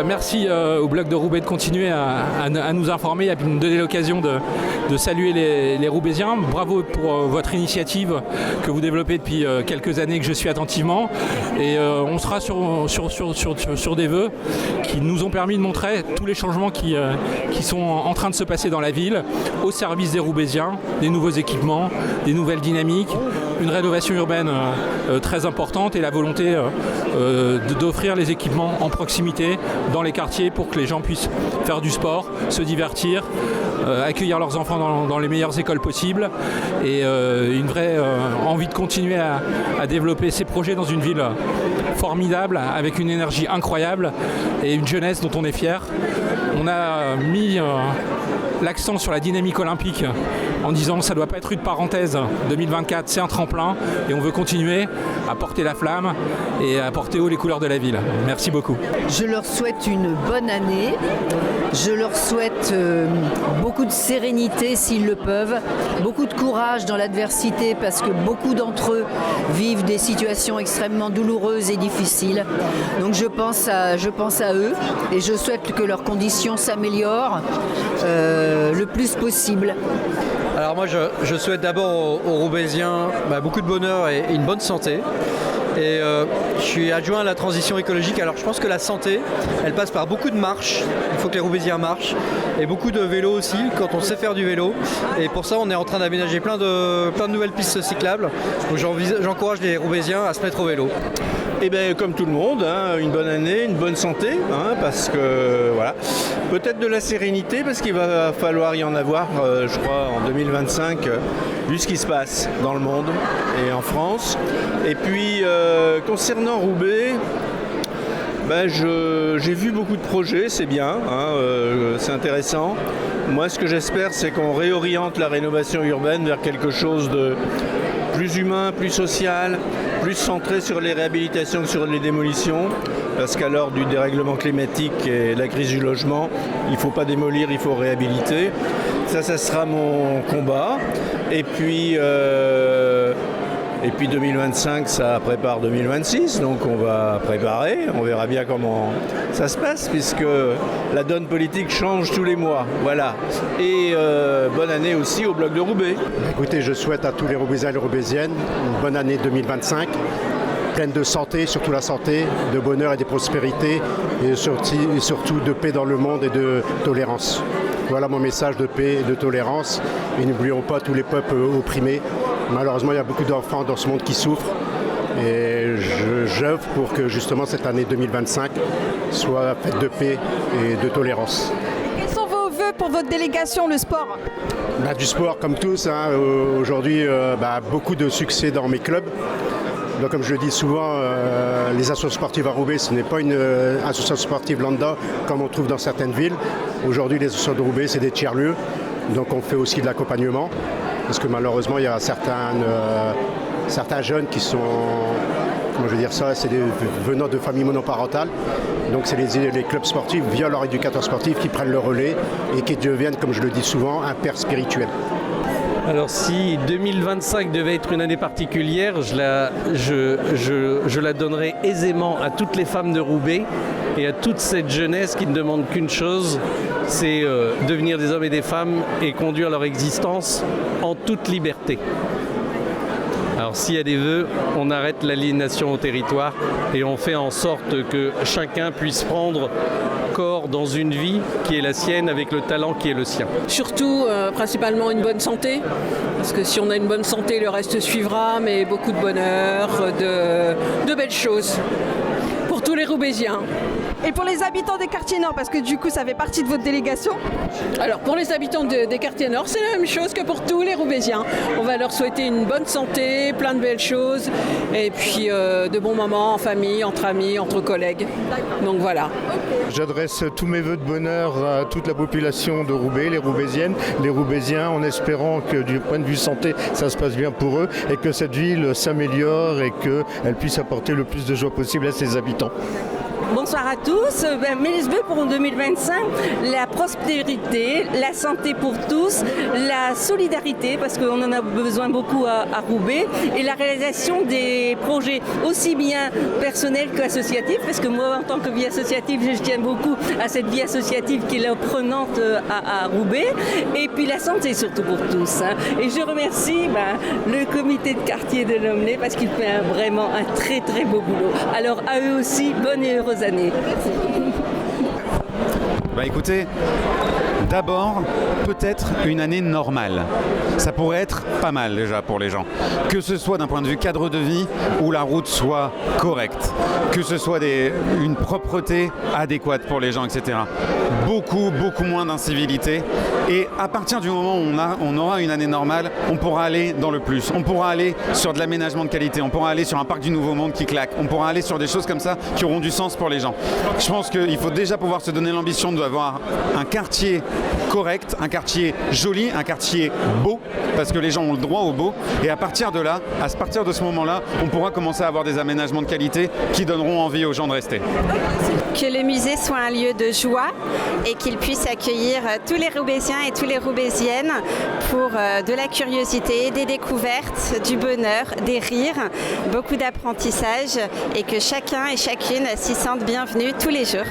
Merci au Bloc de Roubaix de continuer à nous informer et à nous donner l'occasion de saluer les Roubaisiens. Bravo pour votre initiative que vous développez depuis quelques années, que je suis attentivement. Et on sera sur des vœux qui nous ont permis de montrer tous les changements qui sont en train de se passer dans la ville, au service des Roubaisiens, des nouveaux équipements, des nouvelles dynamiques, une rénovation urbaine très importante et la volonté d'offrir les équipements en proximité dans les quartiers pour que les gens puissent faire du sport, se divertir, accueillir leurs enfants dans les meilleures écoles possibles et une vraie envie de continuer à développer ces projets dans une ville formidable avec une énergie incroyable et une jeunesse dont on est fier. On a mis l'accent sur la dynamique olympique en disant que ça ne doit pas être une parenthèse. 2024, c'est un tremplin et on veut continuer à porter la flamme et à porter haut les couleurs de la ville. Merci beaucoup. Je leur souhaite une bonne année. Je leur souhaite beaucoup de sérénité s'ils le peuvent, beaucoup de courage dans l'adversité parce que beaucoup d'entre eux vivent des situations extrêmement douloureuses et difficiles. Donc je pense à eux et je souhaite que leurs conditions s'améliorent le plus possible. Alors moi je souhaite d'abord aux Roubaisiens beaucoup de bonheur et une bonne santé. Et je suis adjoint à la transition écologique. Alors je pense que la santé, elle passe par beaucoup de marches. Il faut que les Roubaisiens marchent. Et beaucoup de vélo aussi, quand on sait faire du vélo. Et pour ça, on est en train d'aménager plein de nouvelles pistes cyclables. Donc j'encourage les Roubaisiens à se mettre au vélo. Et bien comme tout le monde, une bonne année, une bonne santé, parce que voilà. Peut-être de la sérénité, parce qu'il va falloir y en avoir, je crois, en 2025, vu ce qui se passe dans le monde et en France. Et puis, concernant Roubaix, j'ai vu beaucoup de projets, c'est bien, c'est intéressant. Moi, ce que j'espère, c'est qu'on réoriente la rénovation urbaine vers quelque chose de plus humain, plus social, plus centré sur les réhabilitations que sur les démolitions, parce qu'à l'heure du dérèglement climatique et la crise du logement, il ne faut pas démolir, il faut réhabiliter. Ça sera mon combat. Et puis 2025, ça prépare 2026, donc on va préparer, on verra bien comment ça se passe, puisque la donne politique change tous les mois. Voilà. Et bonne année aussi au Bloc de Roubaix. Écoutez, je souhaite à tous les Roubaisiens et les Roubaisiennes une bonne année 2025, pleine de santé, surtout la santé, de bonheur et de prospérité, et surtout de paix dans le monde et de tolérance. Voilà mon message de paix et de tolérance. Et n'oublions pas tous les peuples opprimés. Malheureusement, il y a beaucoup d'enfants dans ce monde qui souffrent. Et j'œuvre pour que justement cette année 2025 soit faite de paix et de tolérance. Quels sont vos vœux pour votre délégation, le sport ? Du sport comme tous. Aujourd'hui, beaucoup de succès dans mes clubs. Donc, comme je le dis souvent, les associations sportives à Roubaix, ce n'est pas une association sportive lambda comme on trouve dans certaines villes. Aujourd'hui, les associations de Roubaix, c'est des tiers-lieux. Donc on fait aussi de l'accompagnement. Parce que malheureusement, il y a certains jeunes qui sont, comment je veux dire ça, c'est venant de familles monoparentales. Donc c'est les clubs sportifs, via leur éducateur sportif, qui prennent le relais et qui deviennent, comme je le dis souvent, un père spirituel. Alors si 2025 devait être une année particulière, je la donnerais aisément à toutes les femmes de Roubaix et à toute cette jeunesse qui ne demande qu'une chose, c'est devenir des hommes et des femmes et conduire leur existence en toute liberté. Alors s'il y a des vœux, on arrête l'aliénation au territoire et on fait en sorte que chacun puisse prendre corps dans une vie qui est la sienne avec le talent qui est le sien. Surtout, principalement une bonne santé, parce que si on a une bonne santé, le reste suivra, mais beaucoup de bonheur, de belles choses pour tous les Roubaisiens. Et pour les habitants des quartiers nord, parce que du coup ça fait partie de votre délégation ? Alors pour les habitants des quartiers nord, c'est la même chose que pour tous les Roubaisiens. On va leur souhaiter une bonne santé, plein de belles choses, et puis de bons moments en famille, entre amis, entre collègues. Donc voilà. J'adresse tous mes vœux de bonheur à toute la population de Roubaix, les Roubaisiennes, les Roubaisiens, en espérant que du point de vue santé, ça se passe bien pour eux et que cette ville s'améliore et qu'elle puisse apporter le plus de joie possible à ses habitants. Bonsoir à tous. Mes vœux pour 2025, la prospérité, la santé pour tous, la solidarité, parce qu'on en a besoin beaucoup à Roubaix, et la réalisation des projets aussi bien personnels qu'associatifs, parce que moi, en tant que vie associative, je tiens beaucoup à cette vie associative qui est prenante à Roubaix, et puis la santé surtout pour tous. Et je remercie le comité de quartier de Lomley parce qu'il fait vraiment un très très beau boulot. Alors à eux aussi, bonne et heureuse année. Écoutez, d'abord, peut-être une année normale. Ça pourrait être pas mal déjà pour les gens. Que ce soit d'un point de vue cadre de vie, où la route soit correcte, que ce soit une propreté adéquate pour les gens, etc. Beaucoup moins d'incivilité. Et à partir du moment où on aura une année normale, on pourra aller dans le plus. On pourra aller sur de l'aménagement de qualité. On pourra aller sur un parc du Nouveau Monde qui claque. On pourra aller sur des choses comme ça qui auront du sens pour les gens. Je pense qu'il faut déjà pouvoir se donner l'ambition d'avoir un quartier correct, un quartier joli, un quartier beau, parce que les gens ont le droit au beau. Et à partir de là, à partir de ce moment-là, on pourra commencer à avoir des aménagements de qualité qui donneront envie aux gens de rester. Que le musée soit un lieu de joie et qu'il puisse accueillir tous les Roubaisiens et toutes les Roubaisiennes pour de la curiosité, des découvertes, du bonheur, des rires, beaucoup d'apprentissage et que chacun et chacune s'y sente bienvenue tous les jours.